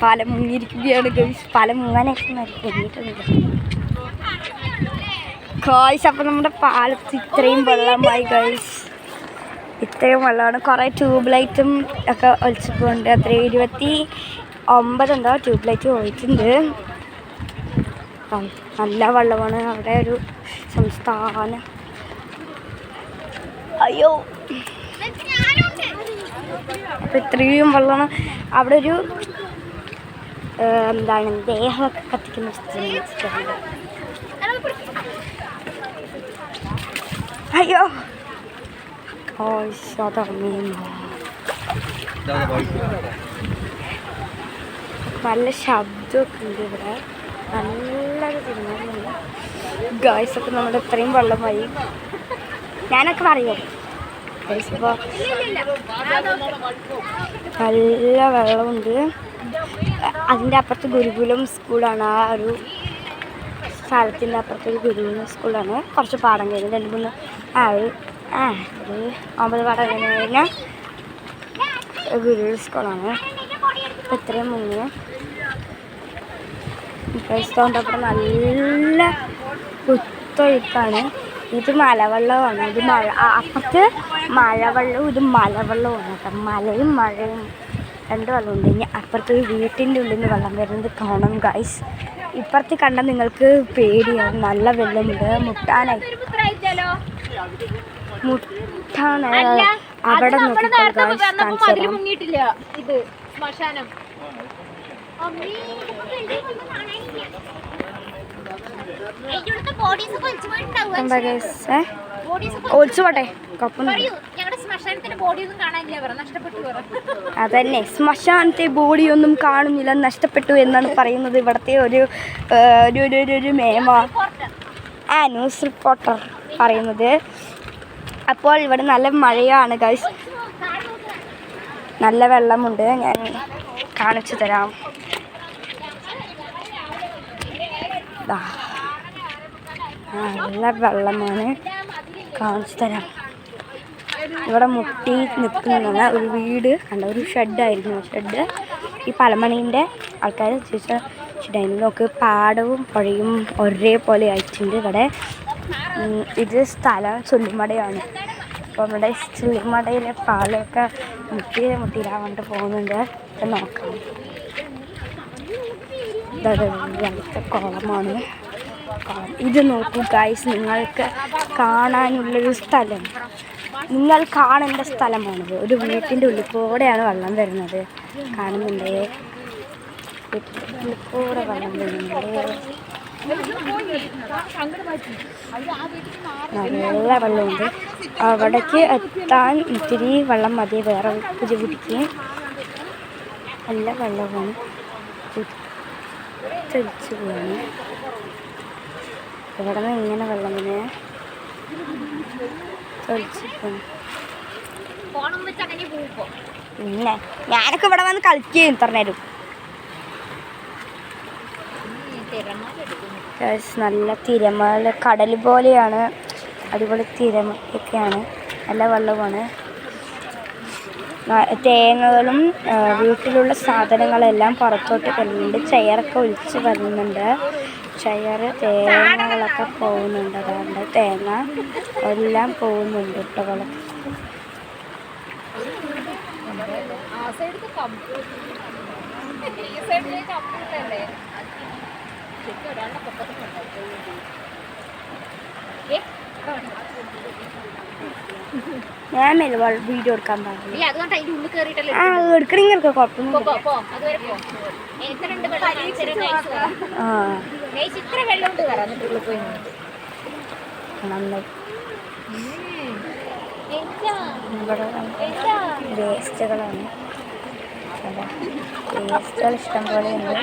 പാലം മുങ്ങിയിരിക്കുകയാണ് ഗൈസ്. പാലം മുങ്ങാനായിട്ട് മരിക്കുന്നില്ല ഗൈസ്. അപ്പം നമ്മുടെ പാലത്ത് ഇത്രയും വെള്ളമായി ഗൈസ്. ഇത്രയും വെള്ളമാണ്. കുറേ ട്യൂബ് ലൈറ്റും ഒക്കെ ഒലിച്ചിട്ടുണ്ട്. അത്ര 29 ട്യൂബ് ലൈറ്റ് പോയിട്ടുണ്ട്. നല്ല വെള്ളമാണ്. അവിടെ ഒരു സംസ്ഥാന അയ്യോ അപ്പം ഇത്രയും വെള്ളമാണ്. അവിടെ ഒരു എന്താണ് ദേഹമൊക്കെ കത്തിക്കുന്ന സ്ഥലം. അയ്യോ നല്ല ശബ്ദമൊക്കെ ഉണ്ട് ഇവിടെ. നല്ലൊരു തീരുമാനമില്ല ഗായ്സ്. ഒക്കെ നമ്മുടെ ഇത്രയും വെള്ളമായി. ഞാനൊക്കെ പറയോ ഗായ്സ്. ഇപ്പോൾ നല്ല വെള്ളമുണ്ട്. അതിൻ്റെ അപ്പുറത്ത് ഗുരുകുലം സ്കൂളാണ്. ആ ഒരു സ്ഥലത്തിൻ്റെ അപ്പുറത്തൊരു ഗുരുകുലം സ്കൂളാണ്. കുറച്ച് പാടം കഴിഞ്ഞ് 2-3 ഒരു 9 പാടം കഴിഞ്ഞ് കഴിഞ്ഞാൽ ഗുരുകുലം സ്കൂളാണ്. ഇപ്പം ഇത്രയും മുന്നേ ണ്ടപ്പോൾ നല്ല കുത്തൊഴുക്കാണ്. ഇത് മലവെള്ളമാണ്. ഇത് അപ്പുറത്ത് മഴവെള്ളവും ഇത് മലവെള്ളവുമാണ് കേട്ടോ. മലയും മഴയും രണ്ട് വെള്ളമുണ്ട്. ഇനി അപ്പുറത്തൊരു വീട്ടിൻ്റെ ഉള്ളിൽ നിന്ന് വെള്ളം വരുന്നത് കാണാം ഗൈസ്. ഇപ്പുറത്ത് കണ്ടാൽ നിങ്ങൾക്ക് പേടിയാണ്. നല്ല വെള്ളമുണ്ട്. മുട്ടാനായി അവിടെ നോക്കിക്കോളൂ ഗൈസ്. ഒളിച്ചു പോട്ടെ അതന്നെ. ശ്മശാനത്തെ ബോഡിയൊന്നും കാണുന്നില്ല, നഷ്ടപ്പെട്ടു എന്നാണ് പറയുന്നത് ഇവിടുത്തെ ഒരു മേമ ന്യൂസ് റിപ്പോർട്ടർ പറയുന്നത്. അപ്പോൾ ഇവിടെ നല്ല മഴയാണ് ഗൈസ്. നല്ല വെള്ളമുണ്ട്. ഞാൻ കാണിച്ചു തരാം. നല്ല വെള്ളമാണ്. കാണിച്ചു തരാം. ഇവിടെ മുട്ടി നിൽക്കുന്ന ഒരു വീട് കണ്ട. ഒരു ഷെഡായിരുന്നു. ഷെഡ് ഈ പലമണീൻ്റെ ആൾക്കാർ ചോദിച്ച ഷെഡായിരുന്നു. നോക്ക്, പാടവും പുഴയും ഒരേപോലെ ആയിട്ടുണ്ട് ഇവിടെ. ഇത് സ്ഥലം ചുള്ളിമടയാണ്. അപ്പോൾ നമ്മുടെ ചുള്ളിമടയിലെ പാലമൊക്കെ മുട്ടിയിലാവാണ്ട് പോകുന്നുണ്ട്. നോക്കാം. അടുത്ത കുളമാണ്. ഇത് നോക്കൂ ഗൈസ്. നിങ്ങൾക്ക് കാണാനുള്ളൊരു സ്ഥലം, നിങ്ങൾ കാണേണ്ട സ്ഥലമാണിത്. ഒരു വീട്ടിൻ്റെ ഉള്ളിൽ കൂടെയാണ് വെള്ളം വരുന്നത്. കാണുന്നുണ്ടേ? വീട്ടിൻ്റെ ഉള്ളിൽ കൂടെ വെള്ളം വരുന്നുണ്ട്. നല്ല വെള്ളമുണ്ട്. അവിടേക്ക് എത്താൻ ഇത്തിരി വെള്ളം മതി. വേറെ പുതിയ വീട്ടിക്ക് നല്ല വെള്ളമാണ്. തെളിച്ച് പോവാണ്. ഇവിടെ നിന്ന് ഇങ്ങനെ വെള്ളം പിന്നെ തെളിച്ച് പോവാണ്. പിന്നെ ഞാനൊക്കെ ഇവിടെ വന്ന് കളിക്കുകയും ഇത്രനേരം. നല്ല തിരമാല, കടൽ പോലെയാണ്. അടിപൊളി തിരമൊക്കെയാണ്. നല്ല വെള്ളമാണ്. തേങ്ങകളും വീട്ടിലുള്ള സാധനങ്ങളെല്ലാം പുറത്തോട്ട് വരുന്നുണ്ട്. ചെയറൊക്കെ ഒലിച്ച് വരുന്നുണ്ട്. തേങ്ങകളൊക്കെ പോകുന്നുണ്ട്. അതുകൊണ്ട് തേങ്ങ എല്ലാം പോകുന്നുണ്ട് കേട്ടോ. വെള്ളം ഞാൻ വീഡിയോ എടുക്കാൻ പാടില്ല. എടുക്കണമെങ്കിൽ കുഴപ്പമൊന്നും വേസ്റ്റുകളാണ്. വേസ്റ്റുകൾ ഇഷ്ടം പോലെ ഉണ്ട്.